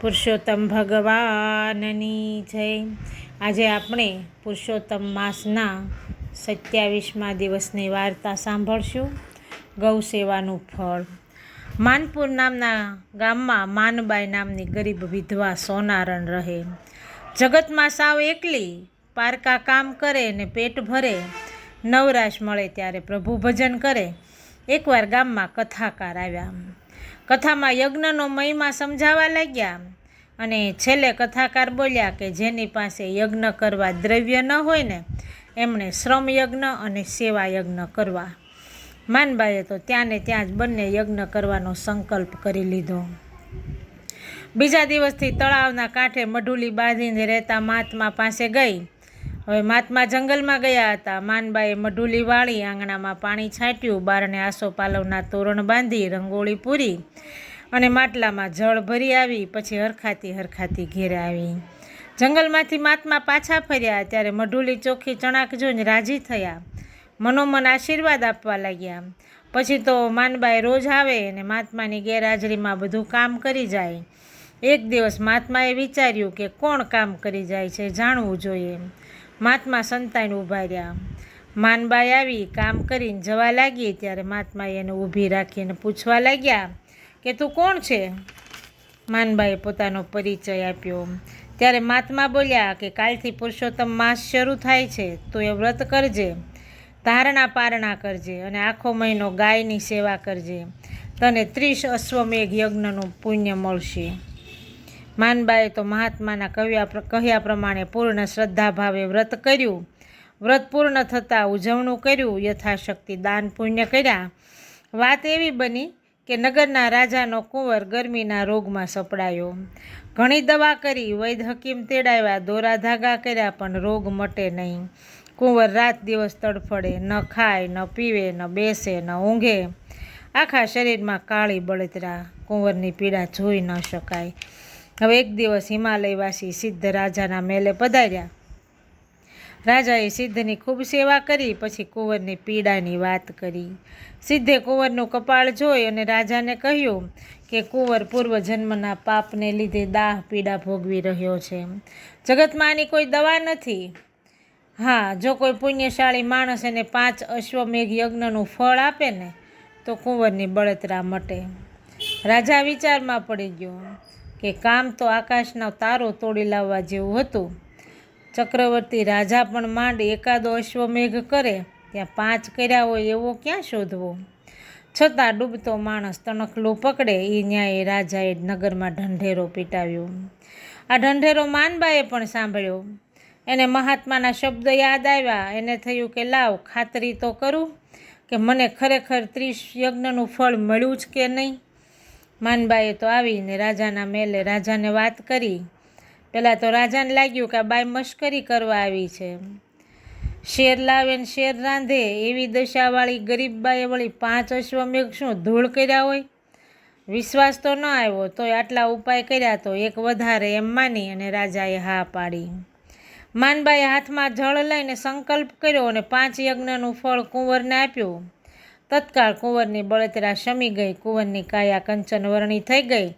પુરુષોત્તમ ભગવાનની જય। આજે આપણે પુરુષોત્તમ માસના 27મા દિવસની વાર્તા સાંભળશું। ગૌ સેવાનું ફળ। માનપુર નામના ગામમાં માનબાઈ નામની ગરીબ વિધવા સોનારણ રહે। જગતમાં સાવ એકલી, પારકા કામ કરે ને પેટ ભરે, નવરાશ મળે ત્યારે પ્રભુ ભજન કરે। એકવાર ગામમાં કથાકાર આવ્યા। કથામાં યજ્ઞનો મહિમા સમજાવવા લાગ્યા અને છેલ્લે કથાકાર બોલ્યા કે જેની પાસે યજ્ઞ કરવા દ્રવ્ય ન હોય ને એમણે શ્રમ યજ્ઞ અને સેવા યજ્ઞ કરવા। માનબાઈએ તો ત્યાં ને ત્યાં જ બંને યજ્ઞ કરવાનો સંકલ્પ કરી લીધો। બીજા દિવસથી તળાવના કાંઠે મઢુલી બાંધીને રહેતા મહાત્મા પાસે ગઈ। હવે મહાત્મા જંગલમાં ગયા હતા। માનબાઈએ મઢુલી વાળી, આંગણામાં પાણી છાંટ્યું, બારણે આસોપાલવના તોરણ બાંધી, રંગોળી પૂરી અને માટલામાં જળ ભરી આવી। પછી હરખાતી ઘેરે આવી। જંગલમાંથી મહાત્મા પાછા ફર્યા ત્યારે મઢુલી ચોખ્ખી ચણાક જોઈને રાજી થયા, મનોમન આશીર્વાદ આપવા લાગ્યા। પછી તો માનબાઈ રોજ આવે અને મહાત્માની ગેરહાજરીમાં બધું કામ કરી જાય। એક દિવસ મહાત્માએ વિચાર્યું કે કોણ કામ કરી જાય છે, જાણવું જોઈએ। મહાત્મા સંતાઈને ઊભા રહ્યા। માનબાઈ આવી કામ કરીને જવા લાગી ત્યારે મહાત્માએ એને ઊભી રાખીને પૂછવા લાગ્યા કે તું કોણ છે? માનબાઈએ પોતાનો પરિચય આપ્યો ત્યારે મહાત્મા બોલ્યા કે કાલથી પુરુષોત્તમ માસ શરૂ થાય છે, તું એ વ્રત કરજે, ધારણા પારણા કરજે અને આખો મહિનો ગાયની સેવા કરજે, તને 30 અશ્વમેઘ યજ્ઞનું પુણ્ય મળશે। માનબાઈએ તો મહાત્માના કહ્યા પ્રમાણે પૂર્ણ શ્રદ્ધાભાવે વ્રત કર્યું। વ્રત પૂર્ણ થતાં ઉજવણું કર્યું, યથાશક્તિ દાન પુણ્ય કર્યા। વાત એવી બની કે નગરના રાજાનો કુંવર ગરમીના રોગમાં સપડાયો। ઘણી દવા કરી, વૈદ હકીમ તેડાવ્યા, દોરા ધાગા કર્યા, પણ રોગ મટે નહીં। કુંવર રાત દિવસ તડફડે, ન ખાય, ન પીવે, ન બેસે, ન ઊંઘે, આખા શરીરમાં કાળી બળતરા। કુંવરની પીડા જોઈ ન શકાય। હવે એક દિવસ હિમાલયવાસી સિદ્ધ રાજાના મહેલે પધાર્યા। રાજાએ સિદ્ધની ખૂબ સેવા કરી, પછી કુંવરની પીડાની વાત કરી। સિદ્ધે કુંવરનું કપાળ જોઈ અને રાજાને કહ્યું કે કુંવર પૂર્વજન્મના પાપને લીધે દાહ પીડા ભોગવી રહ્યો છે। જગતમાં આની કોઈ દવા નથી। હા, જો કોઈ પુણ્યશાળી માણસ એને 5 અશ્વમેઘ યજ્ઞનું ફળ આપે ને તો કુંવરની બળતરા મટે। રાજા વિચારમાં પડી ગયો કે કામ તો આકાશનો તારો તોડી લાવવા જેવું હતું। ચક્રવર્તી રાજા પણ માંડ એકાદો અશ્વમેઘ કરે, ત્યાં 5 કર્યા હોય એવો ક્યાં શોધવો? છતાં ડૂબતો માણસ તણખલું પકડે એ ન્યાયે રાજાએ નગરમાં ઢંઢેરો પીટાવ્યો। આ ઢંઢેરો માનબાઈએ પણ સાંભળ્યો। એને મહાત્માના શબ્દ યાદ આવ્યા। એને થયું કે લાવ ખાતરી તો કરું કે મને ખરેખર 30 યજ્ઞનું ફળ મળ્યું જ કે નહીં। માનબાઈએ તો આવીને રાજાના મહેલે રાજાને વાત કરી। પહેલાં તો રાજાને લાગ્યું કે આ બાઈ મશ્કરી કરવા આવી છે। શેર લાવે ને શેર રાંધે એવી દશાવાળી ગરીબ બાઈએ વળી 5 અશ્વમેઘ શું ધૂળ કર્યા હોય? વિશ્વાસ તો ન આવ્યો, તોય આટલા ઉપાય કર્યા તો એક વધારે એમ માની અને રાજાએ હા પાડી। માનબાઈએ હાથમાં જળ લઈને સંકલ્પ કર્યો અને 5 યજ્ઞનું ફળ કુંવરને આપ્યું। તત્કાળ કુંવરની બળતરા શમી ગઈ। કુંવરની કાયા કંચન વર્ણી થઈ ગઈ,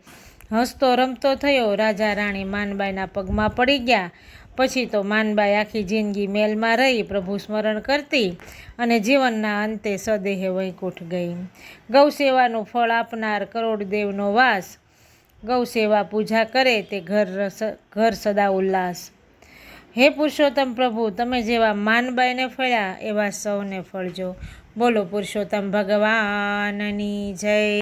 હસતો રમતો થયો। રાજા રાણી માનબાઈના પગમાં પડી ગયા। પછી તો માનબાઈ આખી જિંદગી મહેલમાં રહી, પ્રભુ સ્મરણ કરતી અને જીવનના અંતે સદેહે વૈકુંઠ ગઈ। ગૌ સેવાનું ફળ આપનાર કરોડદેવનો વાસ, ગૌ સેવા પૂજા કરે તે ઘર સદા ઉલ્લાસ। હે પુરુષોત્તમ પ્રભુ, તમે જેવા માનબાઈને ફળ્યા એવા સૌને ફળજો। બોલો પુરુષોત્તમ ભગવાનની જય।